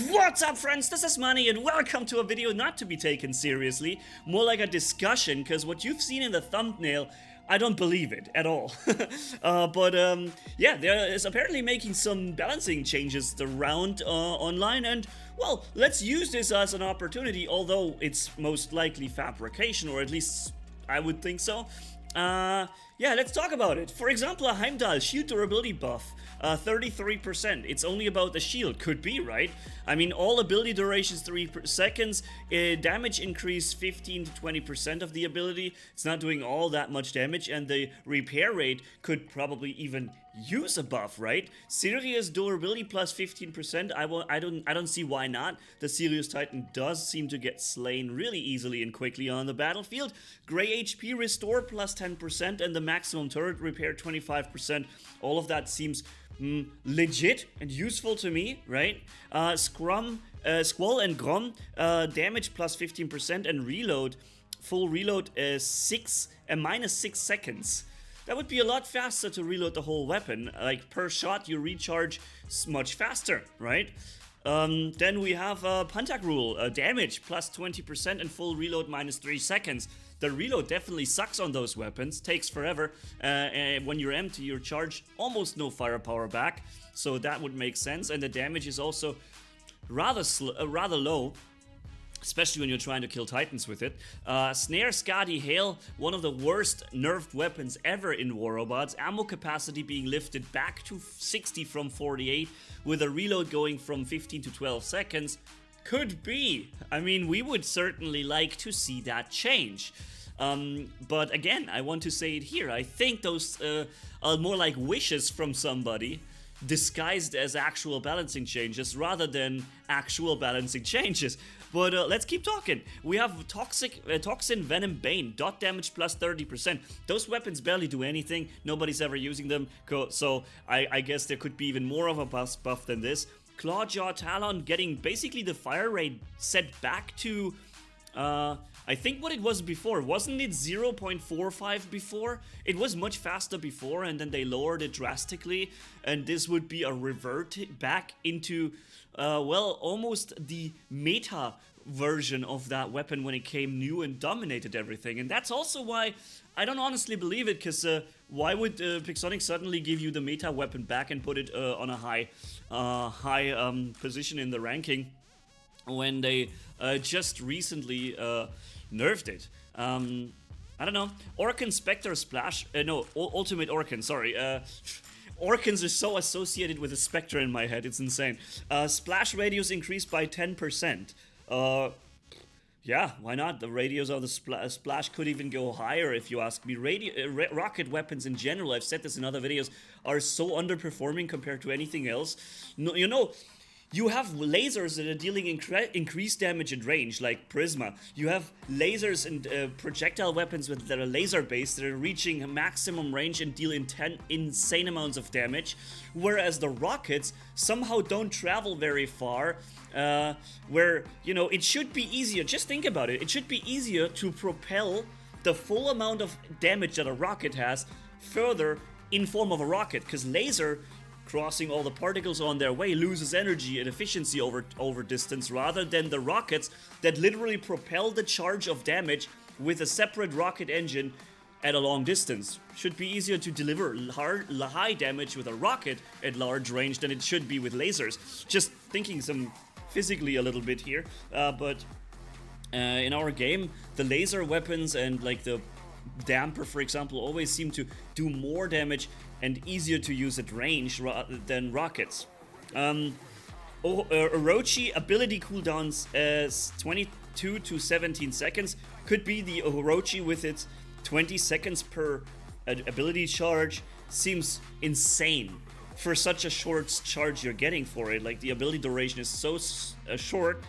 What's up, friends? This is Manni, and welcome to a video not to be taken seriously, more like a discussion, because what you've seen in the thumbnail, I don't believe it at all. Yeah, there is apparently making some balancing changes around online, and well, let's use this as an opportunity, although it's most likely fabrication, or at least I would think so. Yeah, let's talk about it. For example, a Heimdall shield durability buff, 33%. It's only about the shield. Could be, right? I mean, all ability durations 3 seconds, damage increase 15 to 20% of the ability. It's not doing all that much damage, and the repair rate could probably even use a buff, right? Sirius durability plus 15%. I don't see why not. The Sirius Titan does seem to get slain really easily and quickly on the battlefield. Gray HP restore plus 10%, and the maximum turret repair 25%. All of that seems legit and useful to me, right? Squall and Grom, damage plus 15% and reload, full reload minus 6 seconds. That would be a lot faster to reload the whole weapon. Like, per shot you recharge much faster, right? Then we have Pantak rule, damage plus 20% and full reload minus 3 seconds. The reload definitely sucks on those weapons, takes forever. And when you're empty, you charge almost no firepower back, so that would make sense. And the damage is also rather low, especially when you're trying to kill titans with it. Snare, Skadi, Hail, one of the worst nerfed weapons ever in War Robots. Ammo capacity being lifted back to 60 from 48, with a reload going from 15 to 12 seconds. Could be. I mean, we would certainly like to see that change. But again, I want to say it here. I think those are more like wishes from somebody disguised as actual balancing changes rather than actual balancing changes. But let's keep talking. We have Toxin, Venom, Bane, dot damage plus 30%. Those weapons barely do anything. Nobody's ever using them. So I guess there could be even more of a buff than this. Clawjaw, Talon getting basically the fire rate set back to I think what it was before. Wasn't it 0.45 before? It was much faster before, and then they lowered it drastically, and this would be a revert back into well, almost the meta version of that weapon when it came new and dominated everything. And that's also why I don't honestly believe it, because why would Pixonic suddenly give you the meta weapon back and put it on a high position in the ranking when they just recently nerfed it? I don't know. Orkan, Spectre, Splash, Ultimate Orkan, sorry. Orkans are so associated with a Spectre in my head, it's insane. Splash radius increased by 10%. Yeah, why not? The radius of the splash could even go higher, if you ask me. Rocket weapons in general, I've said this in other videos, are so underperforming compared to anything else. No, you know, you have lasers that are dealing increased damage and range, like Prisma. You have lasers and projectile weapons that are laser-based, that are reaching a maximum range and deal insane amounts of damage, whereas the rockets somehow don't travel very far, where, you know, it should be easier. Just think about it. It should be easier to propel the full amount of damage that a rocket has further in form of a rocket, because laser, crossing all the particles on their way, loses energy and efficiency over distance, rather than the rockets that literally propel the charge of damage with a separate rocket engine at a long distance. Should be easier to deliver high damage with a rocket at large range than it should be with lasers. Just thinking some physically a little bit here, but in our game, the laser weapons and like the damper, for example, always seem to do more damage and easier to use at range than rockets. Orochi ability cooldowns as 22 to 17 seconds. Could be the Orochi with its 20 seconds per ability charge. Seems insane for such a short charge you're getting for it. Like, the ability duration is so short.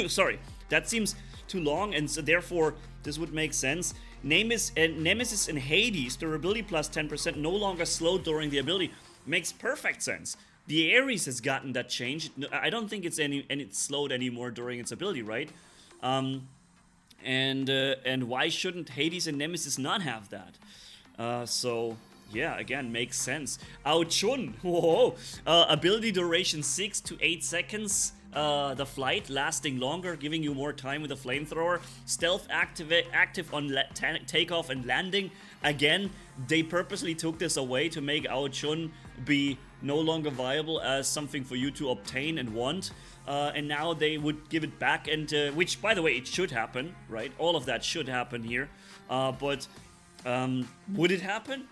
Sorry, that seems too long, and so therefore this would make sense. Nemesis and Hades, durability plus 10%, no longer slowed during the ability. Makes perfect sense. The Ares has gotten that change. I don't think it's it's slowed anymore during its ability, right? And why shouldn't Hades and Nemesis not have that? So Yeah, again, makes sense. Ao Chun, whoa, ability duration 6 to 8 seconds. The flight lasting longer, giving you more time with the flamethrower. Stealth active on takeoff and landing. Again, they purposely took this away to make Ao Chun be no longer viable as something for you to obtain and want. And now they would give it back, and which, by the way, it should happen, right? All of that should happen here. But would it happen?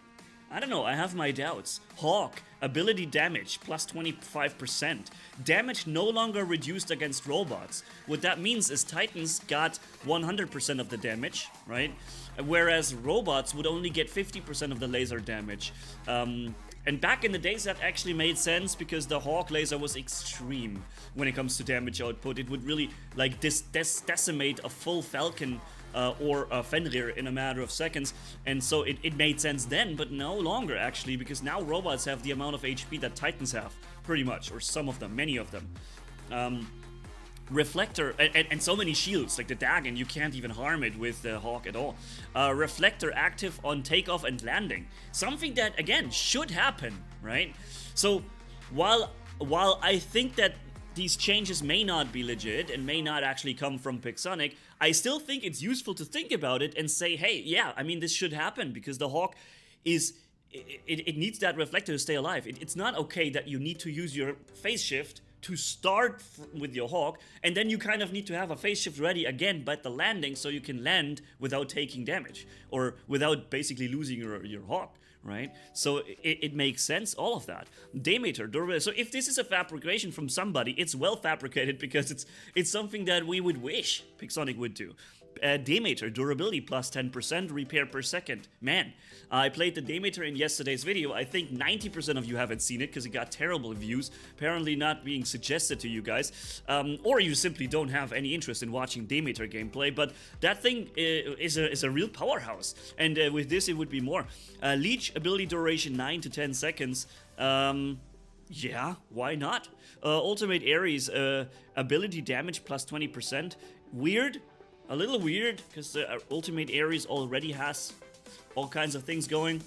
I don't know, I have my doubts. Hawk, ability damage, plus 25%. Damage no longer reduced against robots. What that means is Titans got 100% of the damage, right? Whereas robots would only get 50% of the laser damage. And back in the days, that actually made sense because the Hawk laser was extreme when it comes to damage output. It would really like decimate a full Falcon or a Fenrir in a matter of seconds, and so it made sense then, but no longer actually, because now robots have the amount of HP that Titans have, pretty much, or some of them, many of them. Reflector, and so many shields, like the Dagon, you can't even harm it with the Hawk at all. Reflector active on takeoff and landing, something that, again, should happen, right? So, while I think that these changes may not be legit and may not actually come from Pixonic, I still think it's useful to think about it and say, hey, yeah, I mean, this should happen because the Hawk is... It needs that reflector to stay alive. It's not okay that you need to use your phase shift to start with your Hawk, and then you kind of need to have a phase shift ready again but the landing so you can land without taking damage, or without basically losing your Hawk, right? So it makes sense, all of that. Demeter, durability. So if this is a fabrication from somebody, it's well fabricated because it's something that we would wish Pixonic would do. Demeter, durability plus 10%, repair per second. Man, I played the Demeter in yesterday's video. I think 90% of you haven't seen it because it got terrible views, apparently not being suggested to you guys, or you simply don't have any interest in watching Demeter gameplay, but that thing is a real powerhouse, and with this it would be more. Leech, ability duration 9 to 10 seconds. Yeah, why not? Ultimate Ares, ability damage plus 20%. Weird. A little weird, because the Ultimate Ares already has all kinds of things going.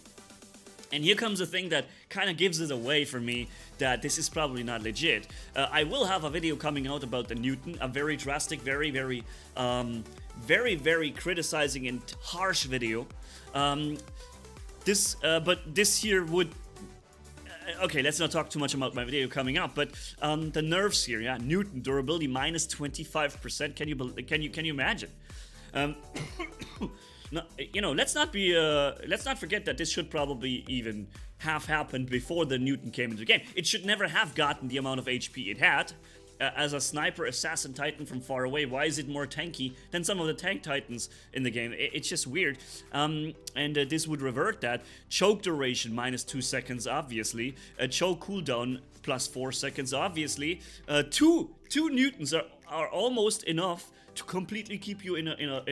And here comes a thing that kind of gives it away for me that this is probably not legit. I will have a video coming out about the Newton, a very drastic, very criticizing and harsh video. But this here would... Okay, let's not talk too much about my video coming up, but the nerfs here, yeah, Newton durability minus 25%. Can you imagine? No, you know, let's not forget that this should probably even have happened before the Newton came into the game. It should never have gotten the amount of HP it had. As a sniper assassin titan from far away, why is it more tanky than some of the tank titans in the game? It's just weird. And this would revert that. Choke duration minus 2 seconds, obviously. Choke cooldown plus 4 seconds, obviously. Two Newtons are almost enough to completely keep you in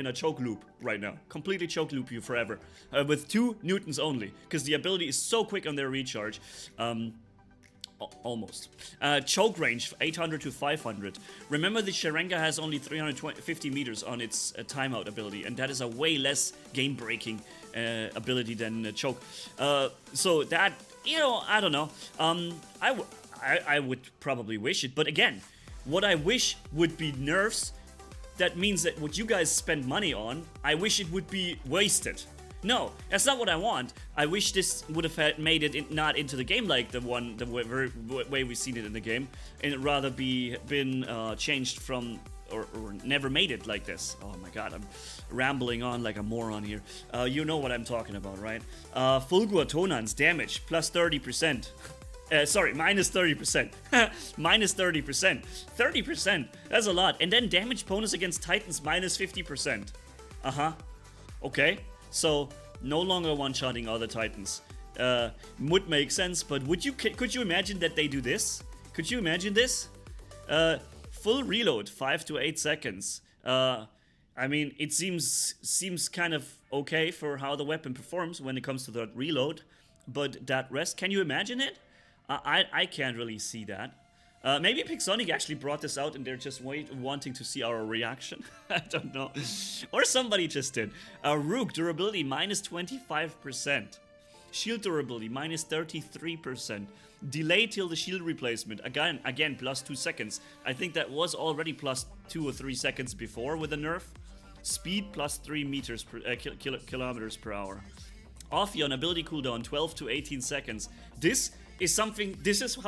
a choke loop right now. Completely choke loop you forever. With 2 Newtons only, because the ability is so quick on their recharge. Almost. Choke range 800 to 500. Remember, the Sharenga has only 350 meters on its timeout ability, and that is a way less game-breaking ability than choke. So that, you know, I don't know. I would probably wish it, but again, what I wish would be nerfs. That means that what you guys spend money on, I wish it would be wasted. No, that's not what I want. I wish this would have made it not into the game like the way we've seen it in the game, and it rather been changed from or never made it like this. Oh my god, I'm rambling on like a moron here. You know what I'm talking about, right? Fulgua Tonan's damage plus 30%. Sorry, minus 30%. Minus 30%. 30%. That's a lot. And then damage bonus against Titans minus 50%. Okay. So, no longer one-shotting other Titans. Would make sense, but could you imagine that they do this? Could you imagine this? Full reload, 5 to 8 seconds. I mean, it seems kind of okay for how the weapon performs when it comes to the reload, but that rest, can you imagine it? I can't really see that. Maybe Pixonic actually brought this out and they're just wanting to see our reaction. I don't know. Or somebody just did. Rook, durability minus 25%. Shield durability, minus 33%. Delay till the shield replacement, again plus 2 seconds. I think that was already plus 2 or 3 seconds before with a nerf. Speed plus 3 meters per, kilometers per hour. Ophion ability cooldown 12 to 18 seconds. This is how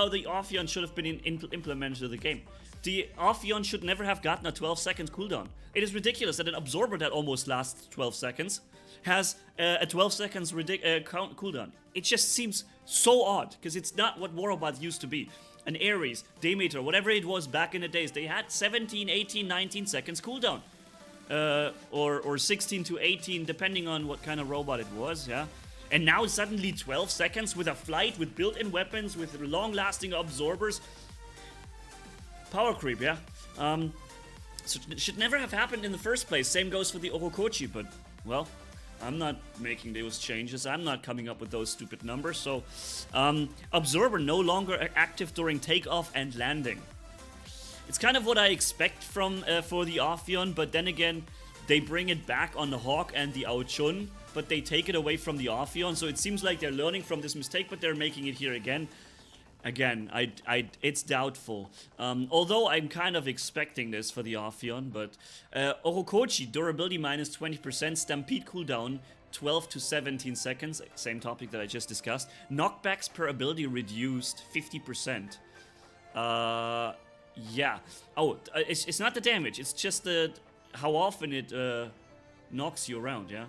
the Ophion should have been implemented in the game. The Ophion should never have gotten a 12-second cooldown. It is ridiculous that an absorber that almost lasts 12 seconds has a 12 seconds cooldown. It just seems so odd, because it's not what Warrobot used to be. An Ares, Demeter, whatever it was back in the days, they had 17, 18, 19 seconds cooldown. Or 16 to 18, depending on what kind of robot it was, yeah? And now suddenly 12 seconds with a flight, with built-in weapons, with long-lasting absorbers. Power creep, yeah? So it should never have happened in the first place. Same goes for the Orokochi, but, well, I'm not making those changes. I'm not coming up with those stupid numbers. So, Absorber no longer active during takeoff and landing. It's kind of what I expect from for the Ophion, but then again, they bring it back on the Hawk and the Aochun, but they take it away from the Ophion, so it seems like they're learning from this mistake, but they're making it here again. Again, it's doubtful. Although I'm kind of expecting this for the Ophion, but Orokochi, durability minus 20%, Stampede cooldown 12 to 17 seconds, same topic that I just discussed. Knockbacks per ability reduced 50%. Yeah. Oh, it's not the damage, it's just how often it knocks you around, yeah?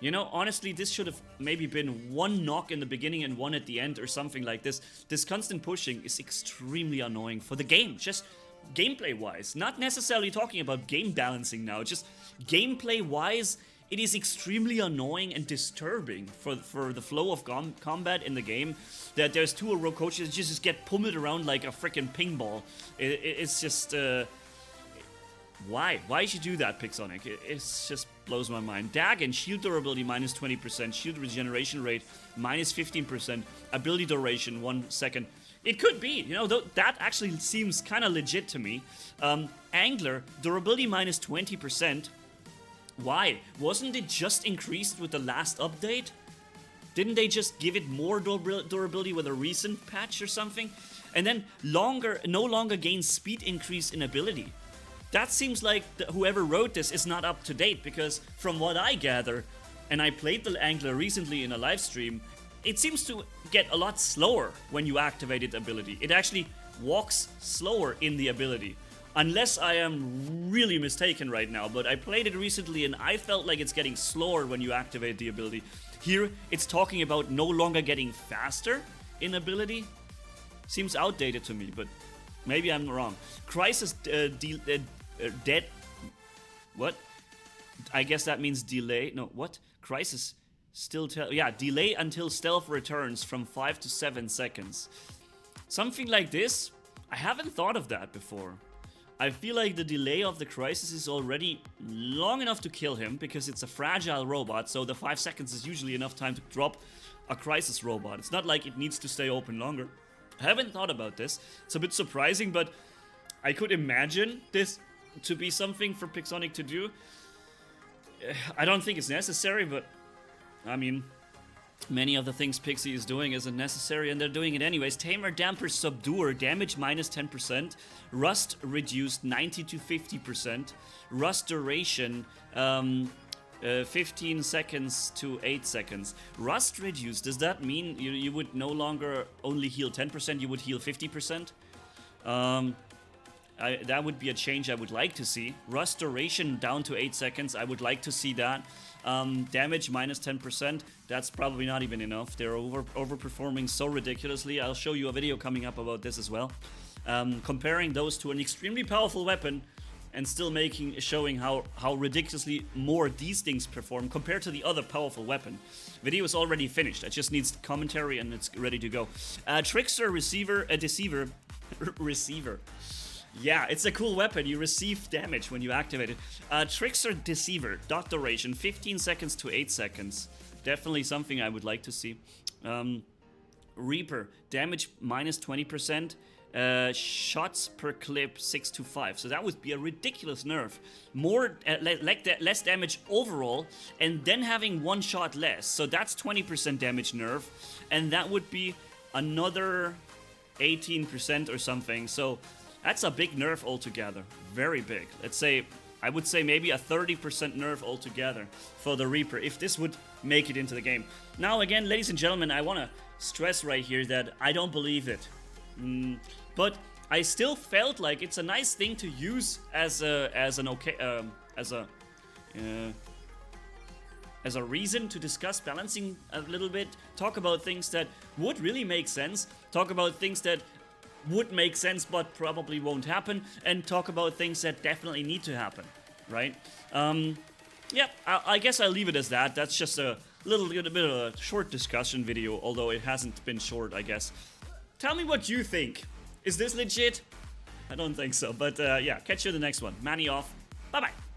You know, honestly, this should have maybe been one knock in the beginning and one at the end or something like this. This constant pushing is extremely annoying for the game, just gameplay-wise. Not necessarily talking about game balancing now, just gameplay-wise, it is extremely annoying and disturbing for the flow of combat in the game, that there's two Orokochis that just get pummeled around like a freaking ping ball. It's just... Why? Why should you do that, Pixonic? It just blows my mind. Dagon, shield durability minus 20%, shield regeneration rate minus 15%, ability duration 1 second. It could be, you know, that actually seems kind of legit to me. Angler, durability minus 20%. Why? Wasn't it just increased with the last update? Didn't they just give it more durability with a recent patch or something? And then no longer gains speed increase in ability. That seems like whoever wrote this is not up to date, because from what I gather, and I played the Angler recently in a live stream, it seems to get a lot slower when you activate its ability. It actually walks slower in the ability. Unless I am really mistaken right now, but I played it recently and I felt like it's getting slower when you activate the ability. Here, it's talking about no longer getting faster in ability. Seems outdated to me, but maybe I'm wrong. Crisis dead. What? I guess that means delay. No, what? Crisis still yeah, delay until stealth returns from 5 to 7 seconds. Something like this? I haven't thought of that before. I feel like the delay of the crisis is already long enough to kill him, because it's a fragile robot, so the 5 seconds is usually enough time to drop a crisis robot. It's not like it needs to stay open longer. I haven't thought about this. It's a bit surprising, but I could imagine this to be something for Pixonic to do. I don't think it's necessary, but I mean, many of the things Pixie is doing isn't necessary, and they're doing it anyways. Tamer, Damper, Subduer, damage minus 10%, Rust reduced 90 to 50%, Rust duration 15 seconds to 8 seconds. Rust reduced, does that mean you would no longer only heal 10%, you would heal 50%? That would be a change I would like to see. Rust duration down to 8 seconds, I would like to see that. Damage minus 10%, that's probably not even enough. They're overperforming so ridiculously. I'll show you a video coming up about this as well. Comparing those to an extremely powerful weapon and still showing how ridiculously more these things perform compared to the other powerful weapon. Video is already finished. It just needs commentary and it's ready to go. Trickster, Deceiver. Receiver. Yeah, it's a cool weapon. You receive damage when you activate it. Trickster, Deceiver, dot duration 15 seconds to 8 seconds. Definitely something I would like to see. Reaper, damage minus 20%, shots per clip 6 to 5. So that would be a ridiculous nerf. More, less damage overall, and then having one shot less. So that's 20% damage nerf, and that would be another 18% or something. So that's a big nerf altogether. Very big. Let's say, I would say maybe a 30% nerf altogether for the Reaper, if this would make it into the game. Now again, ladies and gentlemen, I want to stress right here that I don't believe it. But I still felt like it's a nice thing to use as a reason to discuss balancing a little bit, talk about things that would really make sense, talk about things that would make sense but probably won't happen, and talk about things that definitely need to happen, right? Yeah, I guess I'll leave it as that. That's just a little bit of a short discussion video, although it hasn't been short, I guess. Tell me what you think. Is this legit? I don't think so, but yeah, catch you in the next one. Manni off. Bye-bye.